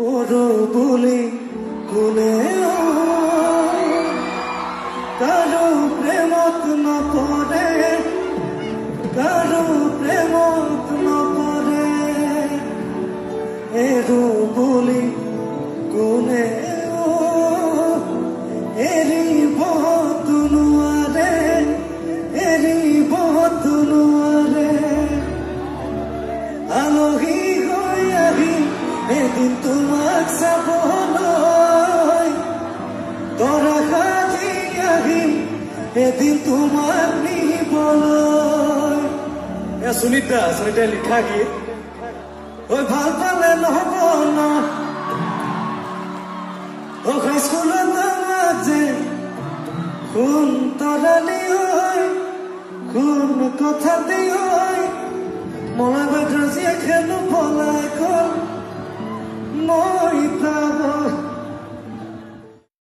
ওরো বলি কোনে কারো প্রেমত নপরে কারো প্রেমত নপরে এরো বলি কোনে এরি বতুনুয়ারে এরি বতুনুয়ারে আলোহি হই আহি এদিন তোমাক চাবলৈ তৰা সাজি আহিম এদিন তোমাক নিবলৈ সুনিতা লিখা গীত ঐ ভাল পালে নহব ন হাইস্কুলত আমাক যে কোন তৰালি হয় কোন কথা দি হয় মলা বাদ্ৰ জীয়ে খেলো পলাই গল